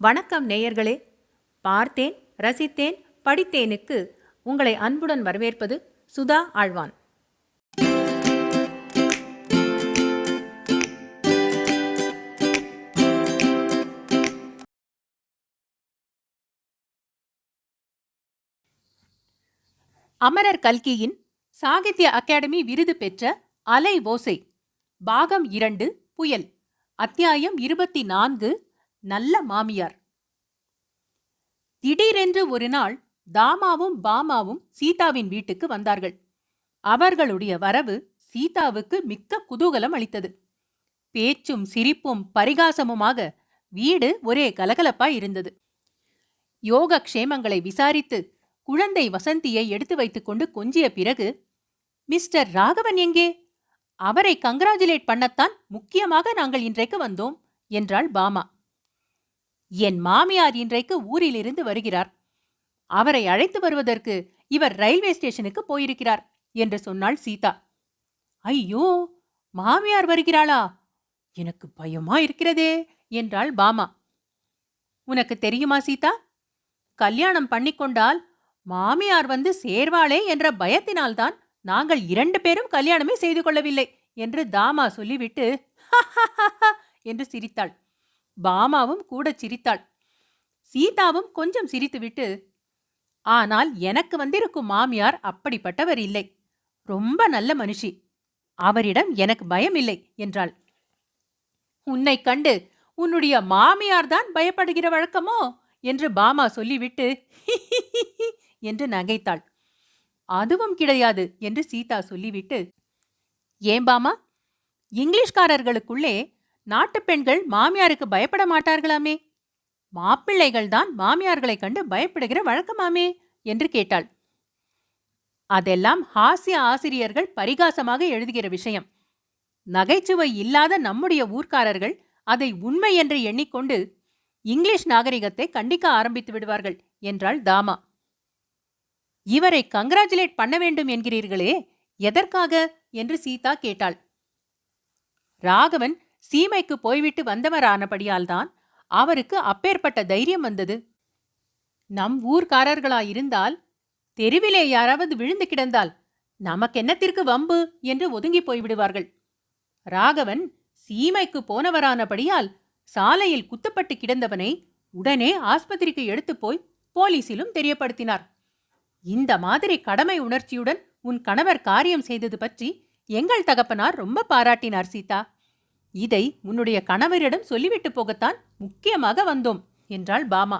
வணக்கம் நேயர்களே. பார்த்தேன், ரசித்தேன், படித்தேனுக்கு உங்களை அன்புடன் வரவேற்பது சுதா ஆழ்வான். அமரர் கல்கியின் சாகித்ய அகாடமி விருது பெற்ற அலை ஓசை பாகம் 2 புயல் அத்தியாயம் 24 நல்ல மாமியார். திடீரென்று ஒரு நாள் தாமாவும் பாமாவும் சீதாவின் வீட்டுக்கு வந்தார்கள். அவர்களுடைய வரவு சீதாவுக்கு மிக்க குதூகலம் அளித்தது. பேச்சும் சிரிப்பும் பரிகாசமுமாக வீடு ஒரே கலகலப்பாய் இருந்தது. யோக க்ஷேமங்களை விசாரித்து குழந்தை வசந்தியை எடுத்து வைத்துக்கொண்டு கொஞ்சிய பிறகு, மிஸ்டர் ராகவன் எங்கே? அவரை கங்க்ராச்சுலேட் பண்ணத்தான் முக்கியமாக நாங்கள் இன்றைக்கு வந்தோம் என்றாள் பாமா. என் மாமியார் இன்றைக்கு ஊரிலிருந்து வருகிறார். அவரை அழைத்து வருவதற்கு இவர் ரயில்வே ஸ்டேஷனுக்கு போயிருக்கிறார் என்று சொன்னாள் சீதா. ஐயோ, மாமியார் வருகிறாளா? எனக்கு பயமா இருக்கிறதே என்றாள் பாமா. உனக்கு தெரியுமா சீதா, கல்யாணம் பண்ணிக்கொண்டால் மாமியார் வந்து சேர்வாளே என்ற பயத்தினால்தான் நாங்கள் 2 பேரும் கல்யாணமே செய்து கொள்ளவில்லை என்று தாமா சொல்லிவிட்டு என்று சிரித்தாள். பாமாவும் கூட சிரித்தாள். சீதாவும் கொஞ்சம் சிரித்துவிட்டு, ஆனால் எனக்கு வந்திருக்கும் மாமியார் அப்படிப்பட்டவர் இல்லை. ரொம்ப நல்ல மனுஷி. அவரிடம் எனக்கு பயம் இல்லை என்றாள். உன்னை கண்டு உன்னுடைய மாமியார்தான் பயப்படுகிற வழக்கமோ என்று பாமா சொல்லிவிட்டு என்று நகைத்தாள். அதுவும் கிடையாது என்று சீதா சொல்லிவிட்டு, ஏன் பாமா, இங்கிலீஷ்காரர்களுக்குள்ளே நாட்டு பெண்கள் மாமியாருக்கு பயப்பட மாட்டார்களாமே, மாப்பிள்ளைகள்தான் மாமியார்களை கண்டு பயப்படுகிற வழக்கமாமே என்று கேட்டாள். அதெல்லாம் ஹாஸ்ய ஆசிரியர்கள் பரிகாசமாக எழுதுகிற விஷயம். நகைச்சுவை இல்லாத நம்முடைய ஊர்க்காரர்கள் அதை உண்மை என்று எண்ணிக்கொண்டு இங்கிலீஷ் நாகரிகத்தை கண்டிக்க ஆரம்பித்து விடுவார்கள் என்றாள் தாமா. இவரை கங்க்ராச்சுலேட் பண்ண வேண்டும் என்கிறீர்களே, எதற்காக என்று சீதா கேட்டாள். ராகவன் சீமைக்கு போய்விட்டு வந்தவரானபடியால்தான் அவருக்கு அப்பேற்பட்ட தைரியம் வந்தது. நம் ஊர்க்காரர்களாயிருந்தால் தெருவிலே யாராவது விழுந்து கிடந்தால் நமக்கென்னத்திற்கு வம்பு என்று ஒதுங்கி போய்விடுவார்கள். ராகவன் சீமைக்கு போனவரானபடியால் சாலையில் குத்துப்பட்டு கிடந்தவனை உடனே ஆஸ்பத்திரிக்கு எடுத்து போய் போலீசிலும் தெரியப்படுத்தினார். இந்த மாதிரி கடமை உணர்ச்சியுடன் உன் கணவர் காரியம் செய்தது பற்றி எங்கள் தகப்பனார் ரொம்ப பாராட்டினார் சீதா. இதை உன்னுடைய கணவரிடம் சொல்லிவிட்டு போகத்தான் முக்கியமாக வந்தோம் என்றாள் பாமா.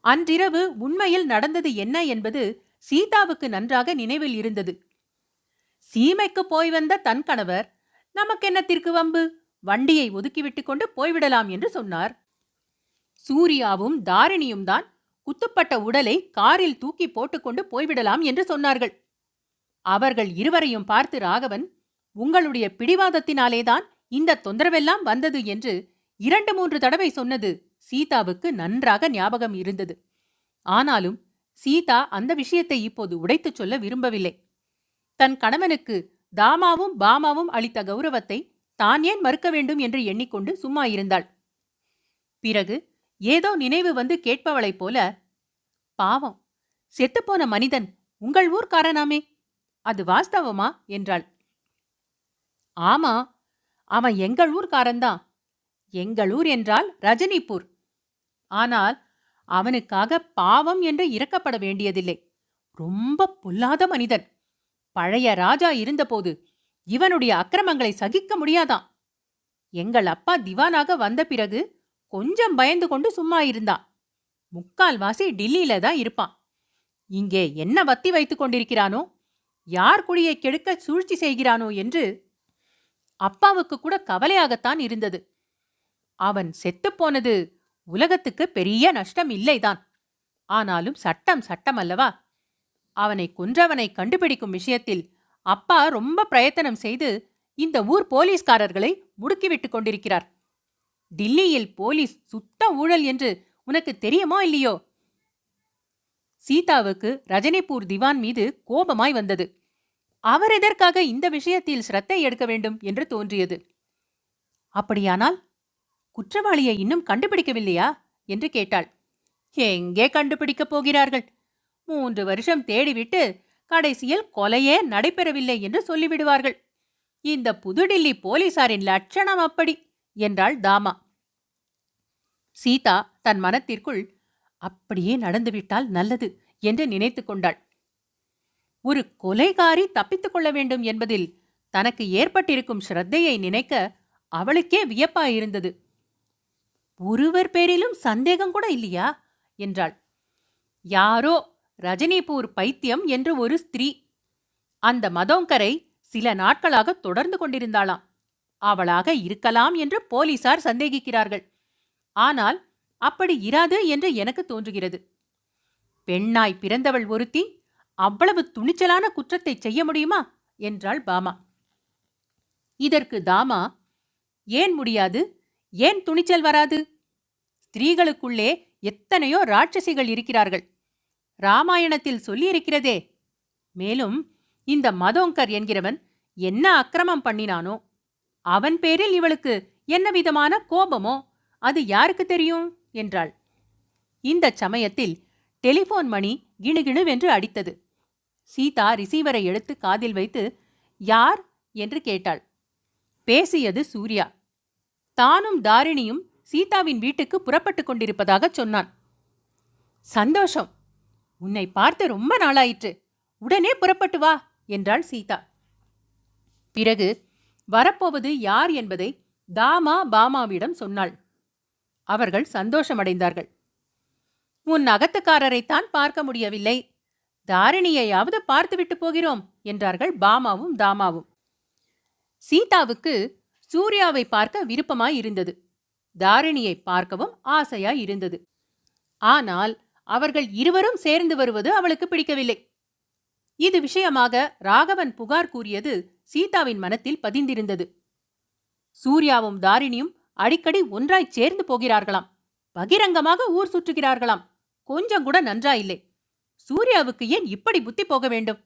அன்றிரவு உண்மையில் நடந்தது என்ன என்பது சீதாவுக்கு நன்றாக நினைவில் இருந்தது. சீமைக்கு போய் வந்த தன் கணவர் நமக்கென்னத்திற்கு வம்பு, வண்டியை ஒதுக்கிவிட்டு கொண்டு போய்விடலாம் என்று சொன்னார். சூர்யாவும் தாரிணியும் தான் குத்துப்பட்ட உடலை காரில் தூக்கி போட்டுக்கொண்டு போய்விடலாம் என்று சொன்னார்கள். அவர்கள் இருவரையும் பார்த்து ராகவன், உங்களுடைய பிடிவாதத்தினாலேதான் இந்த தொந்தரவெல்லாம் வந்தது என்று 2-3 தடவை சொன்னது சீதாவுக்கு நன்றாக ஞாபகம் இருந்தது. ஆனாலும் சீதா அந்த விஷயத்தை இப்போது உடைத்துச் சொல்ல விரும்பவில்லை. தன் கணவனுக்கு தாமாவும் பாமாவும் அளித்த கௌரவத்தை தான் ஏன் மறுக்க வேண்டும் என்று எண்ணிக்கொண்டு சும்மா இருந்தாள். பிறகு ஏதோ நினைவு வந்து கேட்பவளைப் போல, பாவம், செத்துப்போன மனிதன் உங்கள் ஊர்க்காரனாமே, அது வாஸ்தவமா என்றாள். ஆமா, அவன் எங்கள் ஊர்க்காரன்தான். எங்கள் ஊர் என்றால் ரஜினிபூர். ஆனால் அவனுக்காக பாவம் என்று இறக்கப்பட வேண்டியதில்லை. ரொம்ப பொல்லாத மனிதன். பழைய ராஜா இருந்தபோது இவனுடைய அக்கிரமங்களை சகிக்க முடியாதான். எங்கள் அப்பா திவானாக வந்த பிறகு கொஞ்சம் பயந்து கொண்டு சும்மா இருந்தான். முக்கால்வாசி டில்லியில தான் இருப்பான். இங்கே என்ன வத்தி வைத்துக் கொண்டிருக்கிறானோ, யார் குடியை கெடுக்க சூழ்ச்சி செய்கிறானோ என்று அப்பாவுக்கு கூட கவலையாகத்தான் இருந்தது. அவன் செத்துப்போனது உலகத்துக்கு பெரிய நஷ்டம் இல்லைதான். ஆனாலும் சட்டம் சட்டம் அல்லவா? அவனை கொன்றவனை கண்டுபிடிக்கும் விஷயத்தில் அப்பா ரொம்ப பிரயத்தனம் செய்து இந்த ஊர் போலீஸ்காரர்களை முடுக்கிவிட்டு கொண்டிருக்கிறார். டில்லியில் போலீஸ் சுத்த ஊழல் என்று உனக்கு தெரியுமோ இல்லையோ? சீதாவுக்கு ரஜினிபூர் திவான் மீது கோபமாய் வந்தது. அவர் எதற்காக இந்த விஷயத்தில் சிரத்தை எடுக்க வேண்டும் என்று தோன்றியது. அப்படியானால் குற்றவாளியை இன்னும் கண்டுபிடிக்கவில்லையா என்று கேட்டாள். எங்கே கண்டுபிடிக்கப் போகிறார்கள்? 3 வருஷம் தேடிவிட்டு கடைசியில் கொலையே நடைபெறவில்லை என்று சொல்லிவிடுவார்கள். இந்த புதுடில்லி போலீசாரின் லட்சணம் அப்படி என்றாள் தாமா. சீதா தன் மனத்திற்குள் அப்படியே நடந்துவிட்டால் நல்லது என்று நினைத்து கொண்டாள். ஒரு கொலைகாரி தப்பித்துக் கொள்ள வேண்டும் என்பதில் தனக்கு ஏற்பட்டிருக்கும் ஸ்ரத்தையை நினைக்க அவளுக்கே வியப்பாயிருந்தது. ஒருவர் பேரிலும் சந்தேகம் கூட இல்லையா என்றாள். யாரோ ரஜினிபூர் பைத்தியம் என்று ஒரு ஸ்திரீ. அந்த மதோங்கரை சில நாட்களாக தொடர்ந்து கொண்டிருந்தாளாம். அவளாக இருக்கலாம் என்று போலீசார் சந்தேகிக்கிறார்கள். ஆனால் அப்படி இராது என்று எனக்கு தோன்றுகிறது. பெண்ணாய் பிறந்தவள் ஒருத்தி அவ்வளவு துணிச்சலான குற்றத்தை செய்ய முடியுமா என்றாள் பாமா. இதற்கு தாமா, ஏன் முடியாது, ஏன் துணிச்சல் வராது? ஸ்திரீகளுக்குள்ளே எத்தனையோ ராட்சசிகள் இருக்கிறார்கள். ராமாயணத்தில் சொல்லியிருக்கிறதே. மேலும் இந்த மதோங்கர் என்கிறவன் என்ன அக்கிரமம் பண்ணினானோ, அவன் பேரில் இவளுக்கு என்ன விதமான கோபமோ அது யாருக்கு தெரியும் என்றாள். இந்த சமயத்தில் டெலிபோன் மணி கிணுகிணுவென்று அடித்தது. சீதா ரிசீவரை எடுத்து காதில் வைத்து யார் என்று கேட்டாள். பேசியது சூர்யா. தானும் தாரிணியும் சீதாவின் வீட்டுக்கு புறப்பட்டு கொண்டிருப்பதாக சொன்னான். சந்தோஷம், உன்னை பார்த்து ரொம்ப நாளாயிற்று, உடனே புறப்பட்டு வா என்றாள் சீதா. பிறகு வரப்போவது யார் என்பதை தாமா பாமாவிடம் சொன்னாள். அவர்கள் சந்தோஷமடைந்தார்கள். உன் அகத்துக்காரரைத்தான் பார்க்க முடியவில்லை, தாரிணியையாவது பார்த்துவிட்டு போகிறோம் என்றார்கள் பாமாவும் தாமாவும். சீதாவுக்கு சூர்யாவை பார்க்க விருப்பமாயிருந்தது. தாரிணியை பார்க்கவும் ஆசையாயிருந்தது. ஆனால் அவர்கள் இருவரும் சேர்ந்து வருவது அவளுக்கு பிடிக்கவில்லை. இது விஷயமாக ராகவன் புகார் கூறியது சீதாவின் மனத்தில் பதிந்திருந்தது. சூர்யாவும் தாரிணியும் அடிக்கடி ஒன்றாய் சேர்ந்து போகிறார்களாம். பகிரங்கமாக ஊர் சுற்றுகிறார்களாம். கொஞ்சம் கூட நன்றாயில்லை. சூர்யாவுக்கு ஏன் இப்படி புத்தி போக வேண்டும்?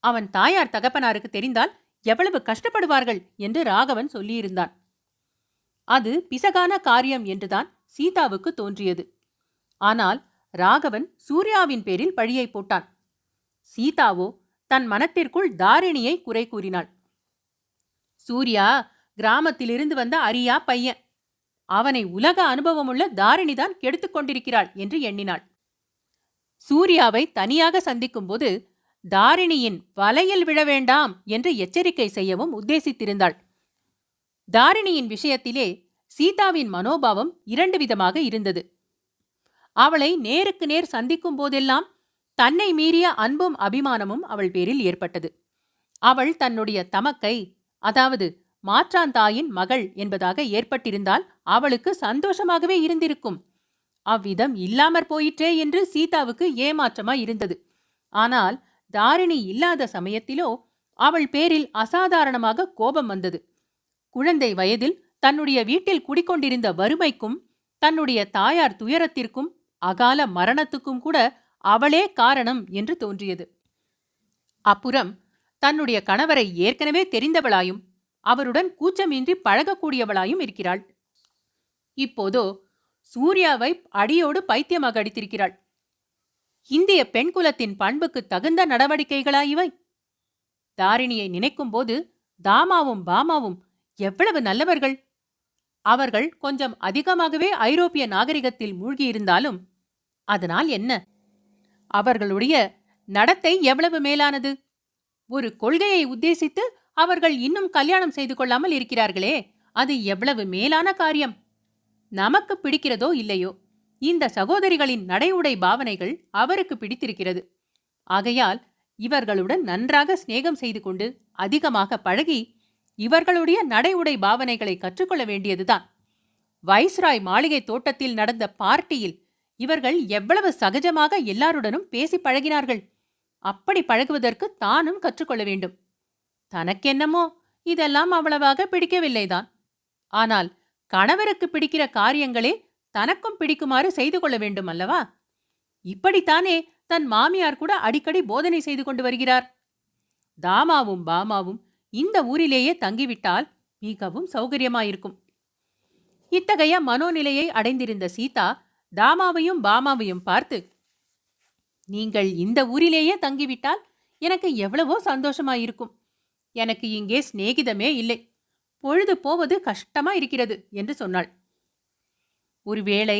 அவன் தாயார் தகப்பனாருக்கு தெரிந்தால் எவ்வளவு கஷ்டப்படுவார்கள் என்று ராகவன் சொல்லியிருந்தான். அது பிசகான காரியம் என்றுதான் சீதாவுக்கு தோன்றியது. ஆனால் ராகவன் சூர்யாவின் பேரில் பழியை போட்டான். சீதாவோ தன் மனத்திற்குள் தாரிணியை குறை கூறினாள். சூர்யா கிராமத்திலிருந்து வந்த அரியா பையன். அவனை உலக அனுபவமுள்ள தாரிணிதான் கெடுத்துக் கொண்டிருக்கிறாள் என்று எண்ணினாள். சூர்யாவை தனியாக சந்திக்கும்போது தாரிணியின் வலையில் விழ வேண்டாம் என்று எச்சரிக்கை செய்யவும் உத்தேசித்திருந்தாள். தாரிணியின் விஷயத்திலே சீதாவின் மனோபாவம் 2 விதமாக இருந்தது. அவளை நேருக்கு நேர் சந்திக்கும் போதெல்லாம் தன்னை மீறிய அன்பும் அபிமானமும் அவள் பேரில் ஏற்பட்டது. அவள் தன்னுடைய தமக்கை, அதாவது மாற்றாந்தாயின் மகள் என்பதாக ஏற்பட்டிருந்தால் அவளுக்கு சந்தோஷமாகவே இருந்திருக்கும். அவ்விதம் இல்லாமற் போயிற்றே என்று சீதாவுக்கு ஏமாற்றமாய் இருந்தது. ஆனால் தாரிணி இல்லாத சமயத்திலோ அவள் பேரில் அசாதாரணமாக கோபம் வந்தது. குழந்தை வயதில் தன்னுடைய வீட்டில் குடிக்கொண்டிருந்த வறுமைக்கும் தன்னுடைய தாயார் துயரத்திற்கும் அகால மரணத்துக்கும் கூட அவளே காரணம் என்று தோன்றியது. அப்புறம் தன்னுடைய கணவரை ஏற்கனவே தெரிந்தவளாயும் அவருடன் கூச்சமின்றி பழகக்கூடியவளாயும் இருக்கிறாள். இப்போதோ சூர்யாவை அடியோடு பைத்தியமாக அடித்திருக்கிறாள். இந்திய பெண் குலத்தின் பண்புக்கு தகுந்த நடவடிக்கைகளாயிவை. தாரிணியை நினைக்கும்போது தாமாவும் பாமாவும் எவ்வளவு நல்லவர்கள்! அவர்கள் கொஞ்சம் அதிகமாகவே ஐரோப்பிய நாகரிகத்தில் மூழ்கியிருந்தாலும் அதனால் என்ன? அவர்களுடைய நடத்தை எவ்வளவு மேலானது! ஒரு கொள்கையை உத்தேசித்து அவர்கள் இன்னும் கல்யாணம் செய்து கொள்ளாமல் இருக்கிறார்களே, அது எவ்வளவு மேலான காரியம்! நமக்கு பிடிக்கிறதோ இல்லையோ, இந்த சகோதரிகளின் நடை உடை பாவனைகள் அவருக்கு பிடித்திருக்கிறது. ஆகையால் இவர்களுடன் நன்றாக சிநேகம் செய்து கொண்டு அதிகமாக பழகி இவர்களுடைய நடை உடை பாவனைகளை கற்றுக்கொள்ள வேண்டியதுதான். வைஸ்ராய் மாளிகை தோட்டத்தில் நடந்த பார்ட்டியில் இவர்கள் எவ்வளவு சகஜமாக எல்லாருடனும் பேசி பழகினார்கள். அப்படி பழகுவதற்கு தானும் கற்றுக்கொள்ள வேண்டும். தனக்கென்னமோ இதெல்லாம் அவ்வளவாக பிடிக்கவில்லைதான். ஆனால் கணவருக்கு பிடிக்கிற காரியங்களே தனக்கும் பிடிக்குமாறு செய்து கொள்ள வேண்டும் அல்லவா? இப்படித்தானே தன் மாமியார் கூட அடிக்கடி போதனை செய்து கொண்டு வருகிறார். தாமாவும் பாமாவும் இந்த ஊரிலேயே தங்கிவிட்டால் மிகவும் சௌகரியமாயிருக்கும். இத்தகைய மனோநிலையை அடைந்திருந்த சீதா தாமாவையும் பாமாவையும் பார்த்து, நீங்கள் இந்த ஊரிலேயே தங்கிவிட்டால் எனக்கு எவ்வளவோ சந்தோஷமாயிருக்கும். எனக்கு இங்கே சிநேகிதமே இல்லை. பொழுது போவது கஷ்டமா இருக்கிறது என்று சொன்னாள். ஒருவேளை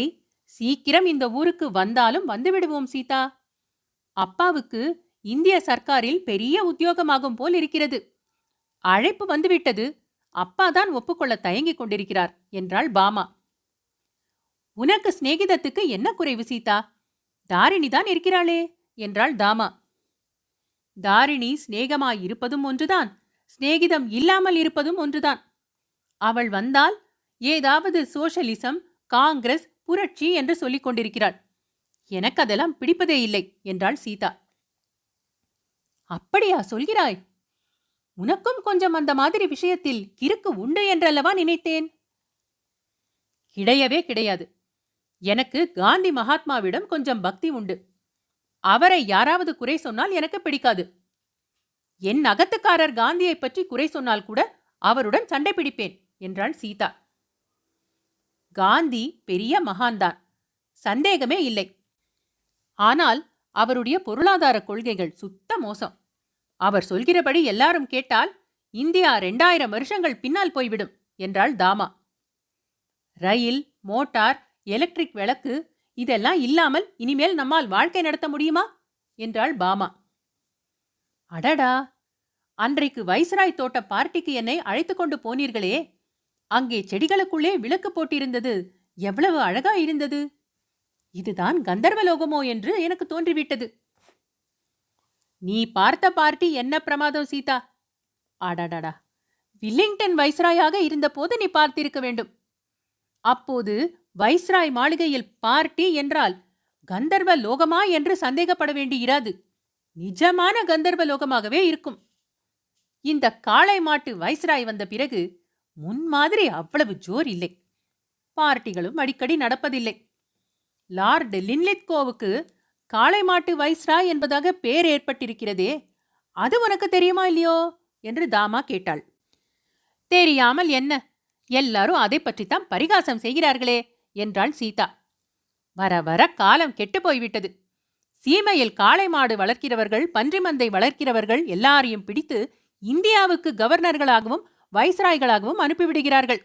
சீக்கிரம் இந்த ஊருக்கு வந்தாலும் வந்துவிடுவோம் சீதா. அப்பாவுக்கு இந்திய சர்க்காரில் பெரிய உத்தியோகமாகும் போல் இருக்கிறது. அழைப்பு வந்துவிட்டது. அப்பாதான் ஒப்புக்கொள்ள தயங்கிக் கொண்டிருக்கிறார் என்றாள் பாமா. உனக்கு சிநேகிதத்துக்கு என்ன குறைவு சீதா? தாரிணிதான் இருக்கிறாளே என்றாள் தாமா. தாரிணி சிநேகமாயிருப்பதும் ஒன்றுதான், சிநேகிதம் இல்லாமல் இருப்பதும் ஒன்றுதான். அவள் வந்தால் ஏதாவது சோஷலிசம், காங்கிரஸ், புரட்சி என்று சொல்லிக் கொண்டிருக்கிறாள். எனக்கு அதெல்லாம் பிடிப்பதே இல்லை என்றாள் சீதா. அப்படியா சொல்கிறாய்? உனக்கும் கொஞ்சம் அந்த மாதிரி விஷயத்தில் கிறுக்கு உண்டு என்றல்லவா நினைத்தேன். கிடையவே கிடையாது. எனக்கு காந்தி மகாத்மாவிடம் கொஞ்சம் பக்தி உண்டு. அவரை யாராவது குறை சொன்னால் எனக்கு பிடிக்காது. என் அகத்துக்காரர் காந்தியை பற்றி குறை சொன்னால் கூட அவருடன் சண்டை பிடிப்பேன் என்றாள் சீதா. காந்தி பெரிய மகான்தான், சந்தேகமே இல்லை. ஆனால் அவருடைய பொருளாதார கொள்கைகள் சுத்த மோசம். அவர் சொல்கிறபடி எல்லாரும் கேட்டால் இந்தியா 2000 வருஷங்கள் பின்னால் போய்விடும் என்றாள் தாமா. ரயில், மோட்டார், எலக்ட்ரிக் விளக்கு இதெல்லாம் இல்லாமல் இனிமேல் நம்மால் வாழ்க்கை நடத்த முடியுமா என்றாள் பாமா. அடடா, அன்றைக்கு வைஸ்ராய் தோட்ட பார்ட்டிக்கு என்னை அழைத்து கொண்டு போனீர்களே, அங்கே செடிகளுக்குள்ளே விளக்கு போட்டிருந்தது எவ்வளவு அழகா இருந்தது. இதுதான் கந்தர்வலோகமோ என்று எனக்கு தோன்றிவிட்டது. நீ பார்த்த பார்ட்டி என்ன பிரமாதம் சீதா. அடடடா, வில்லிங்டன் வைஸ்ராயாக இருந்தபோது நீ பார்த்திருக்க வேண்டும். அப்போது வைஸ்ராய் மாளிகையில் பார்ட்டி என்றால் கந்தர்வ லோகமா என்று சந்தேகப்பட வேண்டியிராது. நிஜமான கந்தர்வ லோகமாகவே இருக்கும். இந்த காளை மாட்டு வைஸ்ராய் வந்த பிறகு முன்மாதிரி அவ்வளவு ஜோர் இல்லை. பார்ட்டிகளும் அடிக்கடி நடப்பதில்லை. லார்டு லின்லித்கோவுக்கு காளை மாட்டு வைஸ்ராய் என்பதாக பேர் ஏற்பட்டிருக்கிறதே, அது உனக்கு தெரியுமா இல்லையோ என்று தாமா கேட்டாள். தெரியாமல் என்ன, எல்லாரும் அதை பற்றித்தான் பரிகாசம் செய்கிறார்களே என்றாள் சீதா. வர வர காலம் கெட்டு போய்விட்டது. சீமையில் காளை மாடு வளர்க்கிறவர்கள், பன்றி மந்தை வளர்க்கிறவர்கள் எல்லாரையும் பிடித்து இந்தியாவுக்கு கவர்னர்களாகவும் வைஸ்ராய்களாகவும் அனுப்பிவிடுகிறார்கள்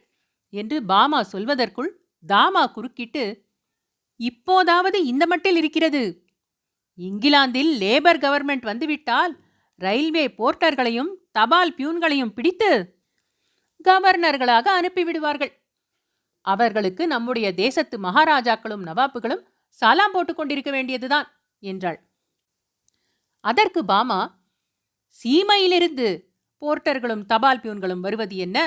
என்று பாமா சொல்வதற்குள் தாமா குறுக்கிட்டு, இப்போதாவது இந்த மட்டில் இருக்கிறது. இங்கிலாந்தில் லேபர் கவர்மெண்ட் வந்துவிட்டால் ரயில்வே போர்ட்டர்களையும் தபால் பியூன்களையும் பிடித்து கவர்னர்களாக அனுப்பிவிடுவார்கள். அவர்களுக்கு நம்முடைய தேசத்து மகாராஜாக்களும் நவாப்புகளும் சலாம் போட்டுக் கொண்டிருக்க வேண்டியதுதான் என்றாள். அதற்கு பாமா, சீமையிலிருந்து போர்ட்டர்களும் தபால் பியூன்களும் வருவது என்ன?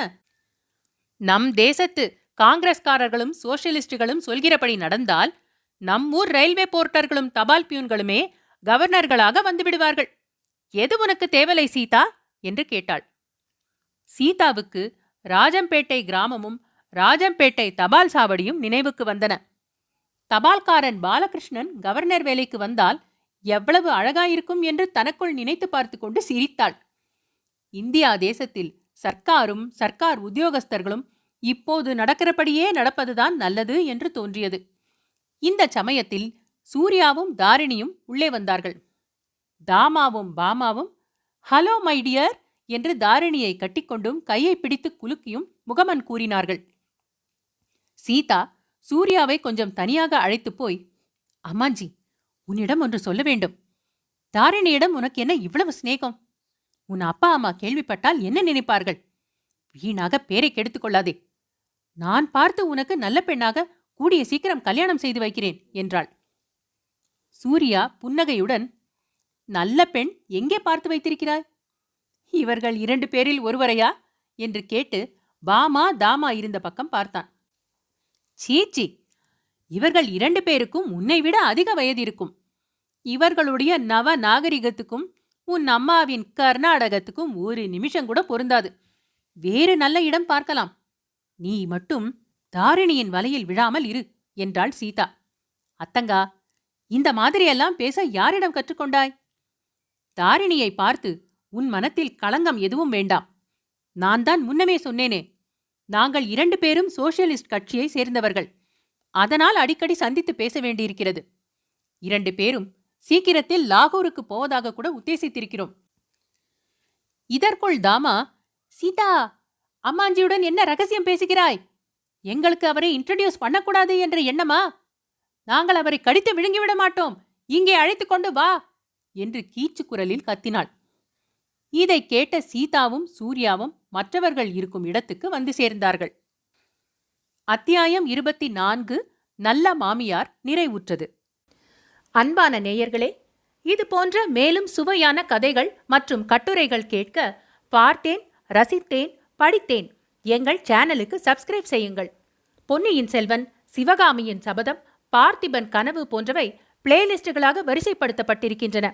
நம் தேசத்து காங்கிரஸ்காரர்களும் சோசியலிஸ்டுகளும் சொல்கிறபடி நடந்தால் நம்மூர் ரயில்வே போர்ட்டர்களும் தபால் பியூன்களுமே கவர்னர்களாக வந்துவிடுவார்கள். எது உனக்கு தேவலை சீதா என்று கேட்டாள். சீதாவுக்கு ராஜம்பேட்டை கிராமமும் ராஜம்பேட்டை தபால் சாவடியும் நினைவுக்கு வந்தன. தபால்காரன் பாலகிருஷ்ணன் கவர்னர் வேலைக்கு வந்தால் எவ்வளவு அழகாயிருக்கும் என்று தனக்குள் நினைத்து பார்த்து கொண்டு சிரித்தாள். இந்தியா தேசத்தில் சர்க்காரும் சர்க்கார் உத்தியோகஸ்தர்களும் இப்போது நடக்கிறபடியே நடப்பதுதான் நல்லது என்று தோன்றியது. இந்த சமயத்தில் சூர்யாவும் தாரிணியும் உள்ளே வந்தார்கள். தாமாவும் பாமாவும் ஹலோ மை டியர் என்று தாரிணியை கட்டிக்கொண்டும் கையை பிடித்து குலுக்கியும் முகமன் கூறினார்கள். சீதா சூர்யாவை கொஞ்சம் தனியாக அழைத்து போய், அம்மாஞ்சி, உன்னிடம் ஒன்று சொல்ல வேண்டும். தாரிணியிடம் உனக்கு என்ன இவ்வளவு சிநேகம்? உன் அப்பா அம்மா கேள்விப்பட்டால் என்ன நினைப்பார்கள்? வீணாக பேரை கெடுத்துக் கொள்ளாதே. நான் பார்த்து உனக்கு நல்ல பெண்ணாக கூடிய சீக்கிரம் கல்யாணம் செய்து வைக்கிறேன் என்றாள். சூர்யா புன்னகையுடன், நல்ல பெண் எங்கே பார்த்து வைத்திருக்கிறாய்? இவர்கள் 2 பேரில் ஒருவரையா என்று கேட்டு பாமா தாமா இருந்த பக்கம் பார்த்தான். சீச்சி, இவர்கள் 2 பேருக்கும் உன்னை விட அதிக வயது இருக்கும். இவர்களுடைய நவ நாகரிகத்துக்கும் உன் அம்மாவின் கர்நாடகத்துக்கும் ஒரு நிமிஷம் கூட பொருந்தாது. வேறு நல்ல இடம் பார்க்கலாம். நீ மட்டும் தாரிணியின் வலையில் விழாமல் இரு என்றாள் சீதா. அத்தங்கா, இந்த மாதிரியெல்லாம் பேச யாரிடம் கற்றுக்கொண்டாய்? தாரிணியை பார்த்து உன் மனத்தில் களங்கம் எதுவும் வேண்டாம். நான் தான் முன்னமே சொன்னேனே, நாங்கள் 2 பேரும் சோசியலிஸ்ட் கட்சியை சேர்ந்தவர்கள். அதனால் அடிக்கடி சந்தித்து பேச வேண்டியிருக்கிறது. 2 பேரும் சீக்கிரத்தில் லாகூருக்கு போவதாக கூட உத்தேசித்திருக்கிறோம். இதற்குள் தாமா, சீதா, அம்மாஞ்சியுடன் என்ன ரகசியம் பேசுகிறாய்? எங்களுக்கு அவரை இன்ட்ரடியூஸ் பண்ணக்கூடாது என்ற எண்ணமா? நாங்கள் அவரை கடித்து விழுங்கிவிட மாட்டோம். இங்கே அழைத்துக் கொண்டு வா என்று கீச்சு குரலில் கத்தினாள். இதை கேட்ட சீதாவும் சூர்யாவும் மற்றவர்கள் இருக்கும் இடத்துக்கு வந்து சேர்ந்தார்கள். அத்தியாயம் 24 நல்ல மாமியார் நிறைவுற்றது. அன்பான நேயர்களே, இது போன்ற மேலும் சுவையான கதைகள் மற்றும் கட்டுரைகள் கேட்க பார்த்தேன், ரசித்தேன், படித்தேன் எங்கள் சேனலுக்கு சப்ஸ்கிரைப் செய்யுங்கள். பொன்னியின் செல்வன், சிவகாமியின் சபதம், பார்த்திபன் கனவு போன்றவை பிளேலிஸ்டுகளாக வரிசைப்படுத்தப்பட்டிருக்கின்றன.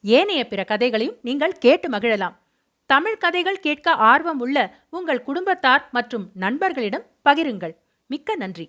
ஏனைய பிற கதைகளையும் நீங்கள் கேட்டு மகிழலாம். தமிழ் கதைகள் கேட்க ஆர்வம் உள்ள உங்கள் குடும்பத்தார் மற்றும் நண்பர்களிடம் பகிருங்கள். மிக்க நன்றி.